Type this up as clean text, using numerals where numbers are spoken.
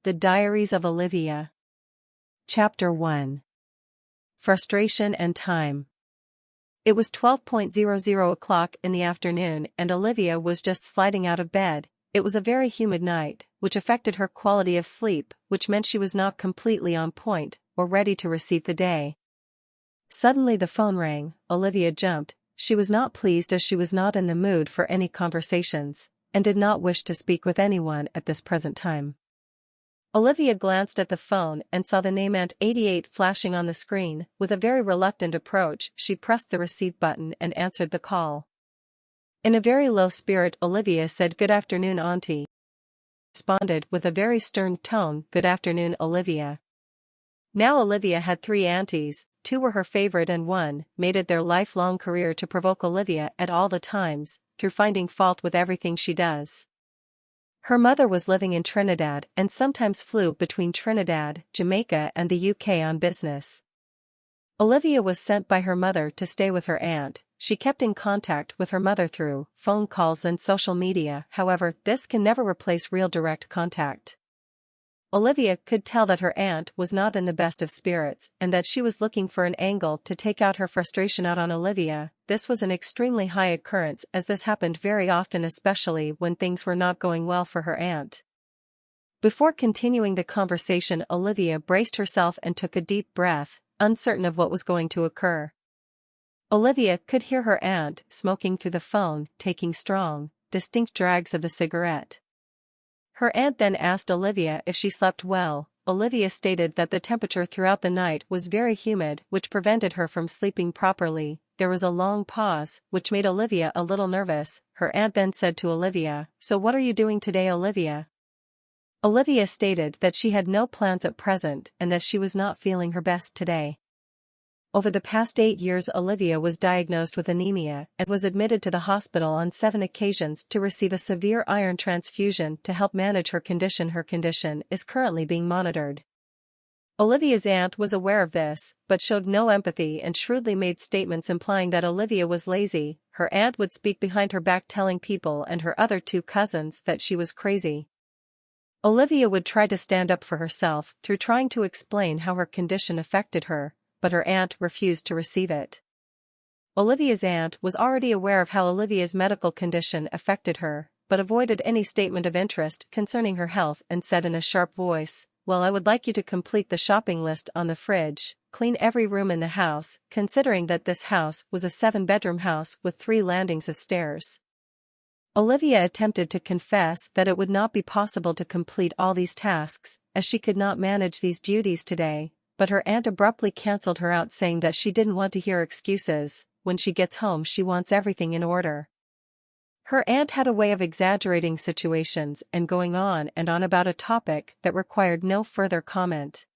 The Diaries of Olivia. Chapter 1. Frustration and Time. It was 12:00 o'clock in the afternoon and Olivia was just sliding out of bed. It was a very humid night, which affected her quality of sleep, which meant she was not completely on point or ready to receive the day. Suddenly the phone rang. Olivia jumped. She was not pleased as she was not in the mood for any conversations, and did not wish to speak with anyone at this present time. Olivia glanced at the phone and saw the name Aunt 88 flashing on the screen. With a very reluctant approach, she pressed the receive button and answered the call. In a very low spirit, Olivia said, "Good afternoon, Auntie." Responded with a very stern tone, "Good afternoon, Olivia." Now Olivia had 3 aunties, 2 were her favorite and 1 made it their lifelong career to provoke Olivia at all the times, through finding fault with everything she does. Her mother was living in Trinidad and sometimes flew between Trinidad, Jamaica and the UK on business. Olivia was sent by her mother to stay with her aunt. She kept in contact with her mother through phone calls and social media, however, this can never replace real direct contact. Olivia could tell that her aunt was not in the best of spirits and that she was looking for an angle to take out her frustration out on Olivia. This was an extremely high occurrence as this happened very often, especially when things were not going well for her aunt. Before continuing the conversation, Olivia braced herself and took a deep breath, uncertain of what was going to occur. Olivia could hear her aunt smoking through the phone, taking strong, distinct drags of the cigarette. Her aunt then asked Olivia if she slept well. Olivia stated that the temperature throughout the night was very humid, which prevented her from sleeping properly. There was a long pause, which made Olivia a little nervous. Her aunt then said to Olivia, "So what are you doing today, Olivia?" Olivia stated that she had no plans at present and that she was not feeling her best today. Over the past 8 years, Olivia was diagnosed with anemia and was admitted to the hospital on 7 occasions to receive a severe iron transfusion to help manage her condition. Her condition is currently being monitored. Olivia's aunt was aware of this, but showed no empathy and shrewdly made statements implying that Olivia was lazy. Her aunt would speak behind her back, telling people and her other 2 cousins that she was crazy. Olivia would try to stand up for herself through trying to explain how her condition affected her, but her aunt refused to receive it. Olivia's aunt was already aware of how Olivia's medical condition affected her, but avoided any statement of interest concerning her health and said in a sharp voice, "Well, I would like you to complete the shopping list on the fridge, clean every room in the house," considering that this house was a 7-bedroom house with 3 landings of stairs. Olivia attempted to confess that it would not be possible to complete all these tasks, as she could not manage these duties today, but her aunt abruptly cancelled her out, saying that she didn't want to hear excuses. When she gets home, she wants everything in order. Her aunt had a way of exaggerating situations and going on and on about a topic that required no further comment.